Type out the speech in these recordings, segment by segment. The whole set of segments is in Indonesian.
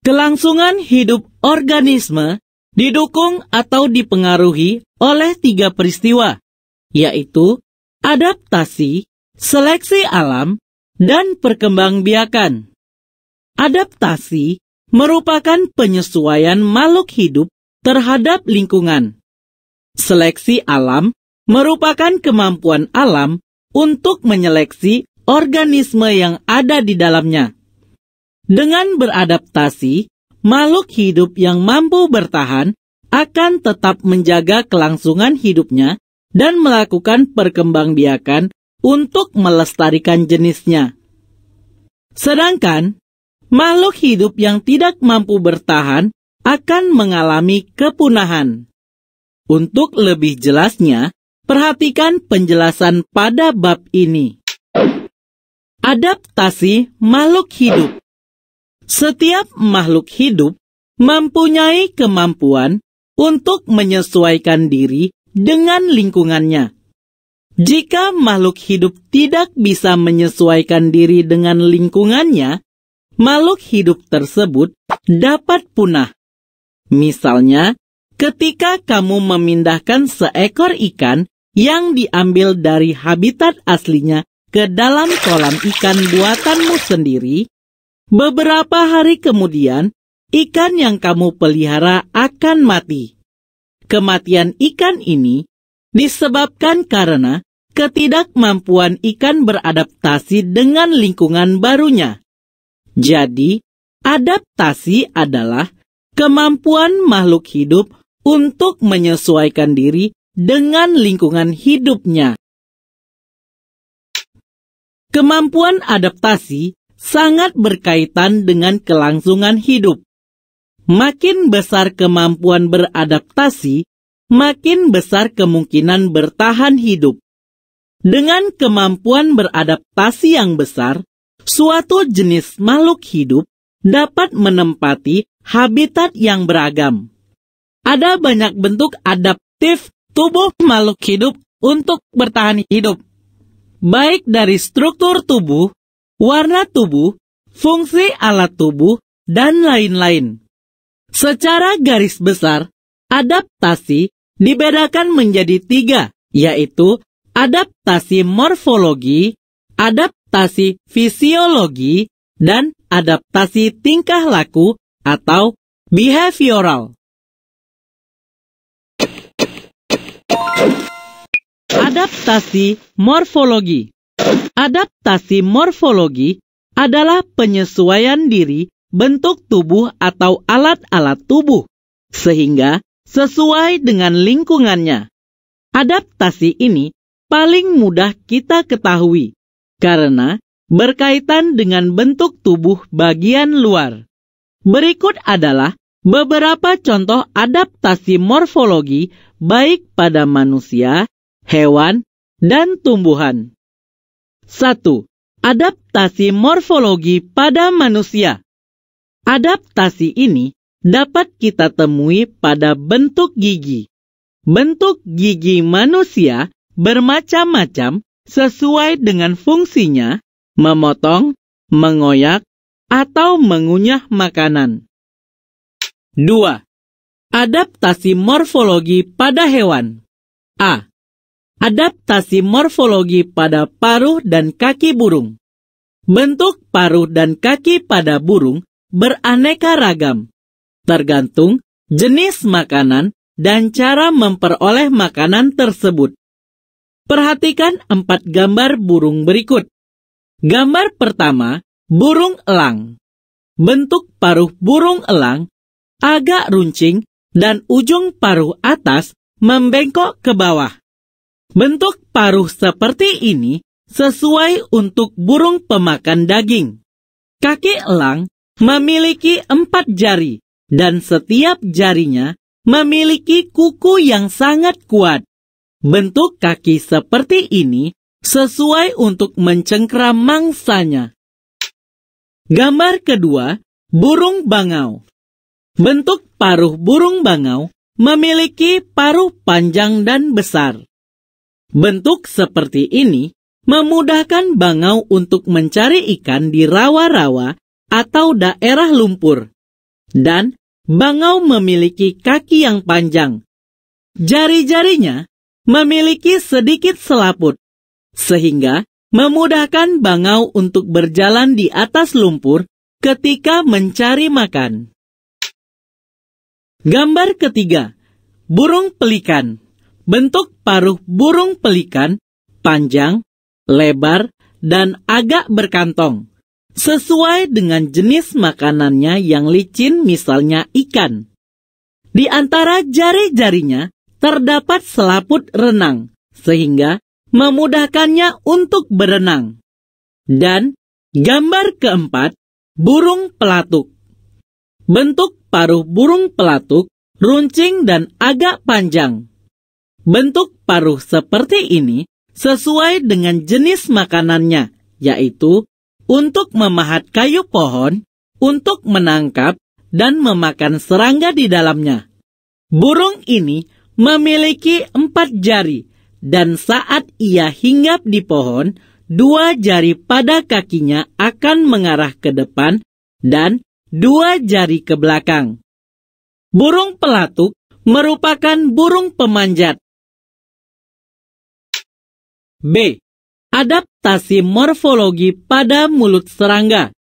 Kelangsungan hidup organisme didukung atau dipengaruhi oleh 3 peristiwa, yaitu adaptasi, seleksi alam, dan perkembangbiakan. Adaptasi merupakan penyesuaian makhluk hidup terhadap lingkungan. Seleksi alam merupakan kemampuan alam untuk menyeleksi organisme yang ada di dalamnya. Dengan beradaptasi, makhluk hidup yang mampu bertahan akan tetap menjaga kelangsungan hidupnya dan melakukan perkembangbiakan untuk melestarikan jenisnya. Sedangkan, makhluk hidup yang tidak mampu bertahan akan mengalami kepunahan. Untuk lebih jelasnya, perhatikan penjelasan pada bab ini. Adaptasi makhluk hidup. Setiap makhluk hidup mempunyai kemampuan untuk menyesuaikan diri dengan lingkungannya. Jika makhluk hidup tidak bisa menyesuaikan diri dengan lingkungannya, makhluk hidup tersebut dapat punah. Misalnya, ketika kamu memindahkan seekor ikan yang diambil dari habitat aslinya ke dalam kolam ikan buatanmu sendiri, beberapa hari kemudian, ikan yang kamu pelihara akan mati. Kematian ikan ini disebabkan karena ketidakmampuan ikan beradaptasi dengan lingkungan barunya. Jadi, adaptasi adalah kemampuan makhluk hidup untuk menyesuaikan diri dengan lingkungan hidupnya. Kemampuan adaptasi sangat berkaitan dengan kelangsungan hidup. Makin besar kemampuan beradaptasi, makin besar kemungkinan bertahan hidup. Dengan kemampuan beradaptasi yang besar, suatu jenis makhluk hidup dapat menempati habitat yang beragam. Ada banyak bentuk adaptif tubuh makhluk hidup untuk bertahan hidup, baik dari struktur tubuh, warna tubuh, fungsi alat tubuh, dan lain-lain. Secara garis besar, adaptasi dibedakan menjadi 3, yaitu adaptasi morfologi, adaptasi fisiologi, dan adaptasi tingkah laku atau behavioral. Adaptasi morfologi. Adaptasi morfologi adalah penyesuaian diri bentuk tubuh atau alat-alat tubuh, sehingga sesuai dengan lingkungannya. Adaptasi ini paling mudah kita ketahui, karena berkaitan dengan bentuk tubuh bagian luar. Berikut adalah beberapa contoh adaptasi morfologi baik pada manusia, hewan, dan tumbuhan. 1. Adaptasi morfologi pada manusia. Adaptasi ini dapat kita temui pada bentuk gigi. Bentuk gigi manusia bermacam-macam sesuai dengan fungsinya, memotong, mengoyak, atau mengunyah makanan. 2. Adaptasi morfologi pada hewan. A. Adaptasi morfologi pada paruh dan kaki burung. Bentuk paruh dan kaki pada burung beraneka ragam, tergantung jenis makanan dan cara memperoleh makanan tersebut. Perhatikan 4 gambar burung berikut. Gambar pertama, burung elang. Bentuk paruh burung elang agak runcing dan ujung paruh atas membengkok ke bawah. Bentuk paruh seperti ini sesuai untuk burung pemakan daging. Kaki elang memiliki 4 jari, dan setiap jarinya memiliki kuku yang sangat kuat. Bentuk kaki seperti ini sesuai untuk mencengkeram mangsanya. Gambar kedua, burung bangau. Bentuk paruh burung bangau memiliki paruh panjang dan besar. Bentuk seperti ini memudahkan bangau untuk mencari ikan di rawa-rawa atau daerah lumpur. Dan bangau memiliki kaki yang panjang. Jari-jarinya memiliki sedikit selaput, sehingga memudahkan bangau untuk berjalan di atas lumpur ketika mencari makan. Gambar ketiga, burung pelikan. Bentuk paruh burung pelikan panjang, lebar, dan agak berkantong, sesuai dengan jenis makanannya yang licin, misalnya ikan. Di antara jari-jarinya terdapat selaput renang, sehingga memudahkannya untuk berenang. Dan gambar keempat, burung pelatuk. Bentuk paruh burung pelatuk runcing dan agak panjang. Bentuk paruh seperti ini sesuai dengan jenis makanannya, yaitu untuk memahat kayu pohon, untuk menangkap dan memakan serangga di dalamnya. Burung ini memiliki 4 jari, dan saat ia hinggap di pohon, 2 jari pada kakinya akan mengarah ke depan dan 2 jari ke belakang. Burung pelatuk merupakan burung pemanjat. B. Adaptasi morfologi pada mulut serangga.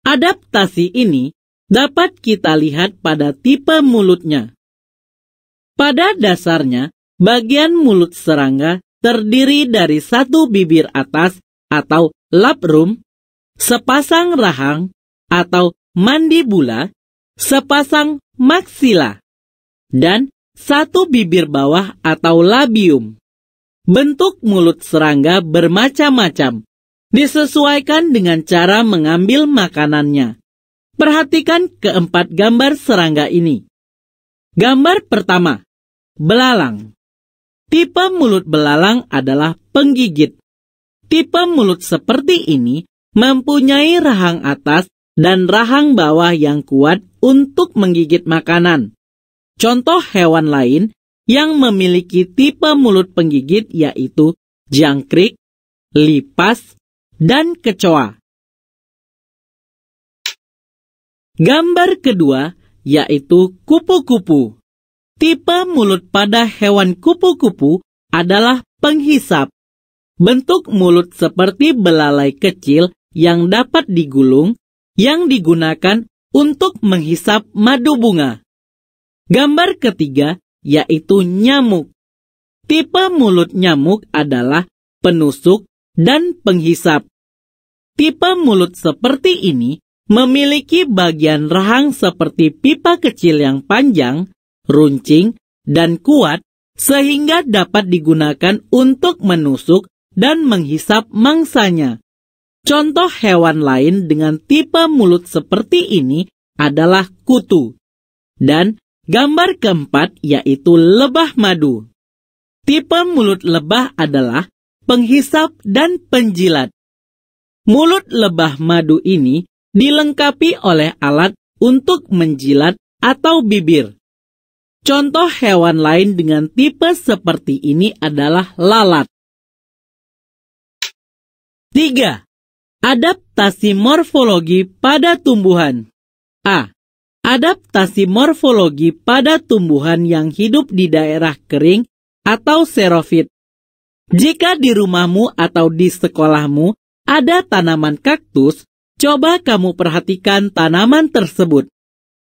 Adaptasi ini dapat kita lihat pada tipe mulutnya. Pada dasarnya, bagian mulut serangga terdiri dari 1 bibir atas atau labrum, sepasang rahang atau mandibula, sepasang maksila, dan 1 bibir bawah atau labium. Bentuk mulut serangga bermacam-macam, disesuaikan dengan cara mengambil makanannya. Perhatikan keempat gambar serangga ini. Gambar pertama, belalang. Tipe mulut belalang adalah penggigit. Tipe mulut seperti ini mempunyai rahang atas dan rahang bawah yang kuat untuk menggigit makanan. Contoh hewan lain yang memiliki tipe mulut penggigit yaitu jangkrik, lipas, dan kecoa. Gambar kedua yaitu kupu-kupu. Tipe mulut pada hewan kupu-kupu adalah penghisap. Bentuk mulut seperti belalai kecil yang dapat digulung, yang digunakan untuk menghisap madu bunga. Gambar ketiga yaitu nyamuk. Tipe mulut nyamuk adalah penusuk dan penghisap. Tipe mulut seperti ini memiliki bagian rahang seperti pipa kecil yang panjang, runcing, dan kuat sehingga dapat digunakan untuk menusuk dan menghisap mangsanya. Contoh hewan lain dengan tipe mulut seperti ini adalah kutu. Dan gambar keempat yaitu lebah madu. Tipe mulut lebah adalah penghisap dan penjilat. Mulut lebah madu ini dilengkapi oleh alat untuk menjilat atau bibir. Contoh hewan lain dengan tipe seperti ini adalah lalat. 3. Adaptasi morfologi pada tumbuhan. A. Adaptasi morfologi pada tumbuhan yang hidup di daerah kering atau xerofit. Jika di rumahmu atau di sekolahmu ada tanaman kaktus, coba kamu perhatikan tanaman tersebut.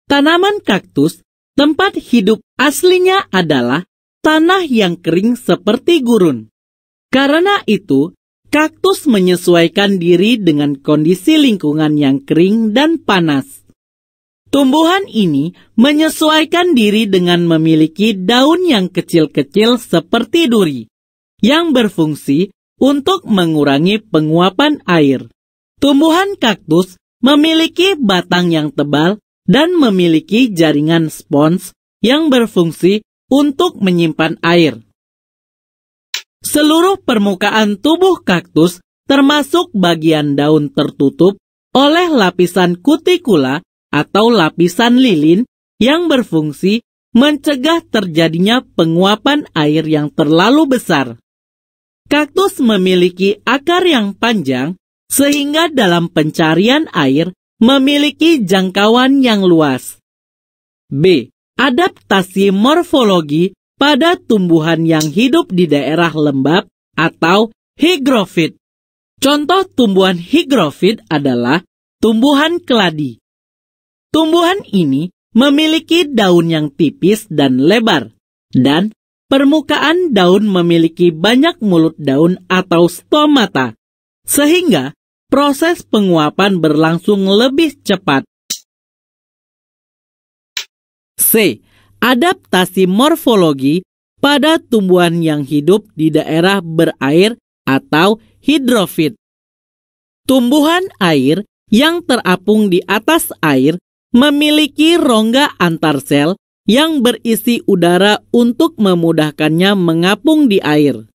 Tanaman kaktus, tempat hidup aslinya adalah tanah yang kering seperti gurun. Karena itu, kaktus menyesuaikan diri dengan kondisi lingkungan yang kering dan panas. Tumbuhan ini menyesuaikan diri dengan memiliki daun yang kecil-kecil seperti duri, yang berfungsi untuk mengurangi penguapan air. Tumbuhan kaktus memiliki batang yang tebal dan memiliki jaringan spons yang berfungsi untuk menyimpan air. Seluruh permukaan tubuh kaktus, termasuk bagian daun, tertutup oleh lapisan kutikula atau lapisan lilin yang berfungsi mencegah terjadinya penguapan air yang terlalu besar. Kaktus memiliki akar yang panjang sehingga dalam pencarian air memiliki jangkauan yang luas. B. Adaptasi morfologi pada tumbuhan yang hidup di daerah lembab atau higrofit. Contoh tumbuhan higrofit adalah tumbuhan keladi. Tumbuhan ini memiliki daun yang tipis dan lebar, dan permukaan daun memiliki banyak mulut daun atau stomata, sehingga proses penguapan berlangsung lebih cepat. C. Adaptasi morfologi pada tumbuhan yang hidup di daerah berair atau hidrofit. Tumbuhan air yang terapung di atas air memiliki rongga antarsel yang berisi udara untuk memudahkannya mengapung di air.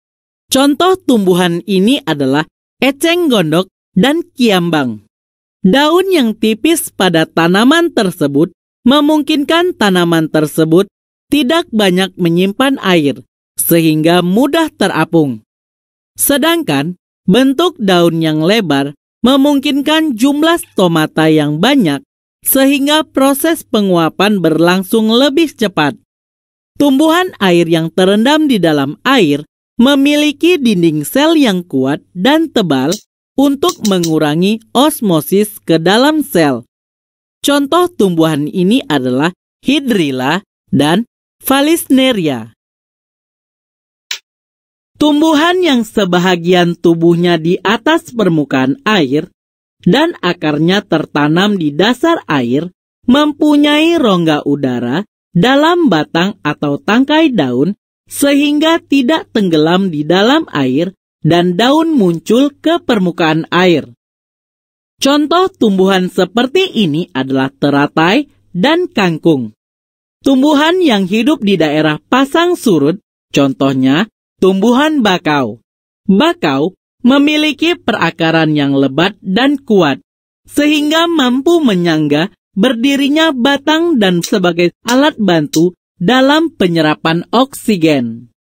Contoh tumbuhan ini adalah eceng gondok dan kiambang. Daun yang tipis pada tanaman tersebut memungkinkan tanaman tersebut tidak banyak menyimpan air, sehingga mudah terapung. Sedangkan bentuk daun yang lebar memungkinkan jumlah stomata yang banyak, sehingga proses penguapan berlangsung lebih cepat. Tumbuhan air yang terendam di dalam air memiliki dinding sel yang kuat dan tebal untuk mengurangi osmosis ke dalam sel. Contoh tumbuhan ini adalah hidrilla dan Vallisneria. Tumbuhan yang sebahagian tubuhnya di atas permukaan air dan akarnya tertanam di dasar air mempunyai rongga udara dalam batang atau tangkai daun sehingga tidak tenggelam di dalam air dan daun muncul ke permukaan air. Contoh tumbuhan seperti ini adalah teratai dan kangkung. Tumbuhan yang hidup di daerah pasang surut, contohnya tumbuhan bakau. Bakau memiliki perakaran yang lebat dan kuat, sehingga mampu menyangga berdirinya batang dan sebagai alat bantu dalam penyerapan oksigen.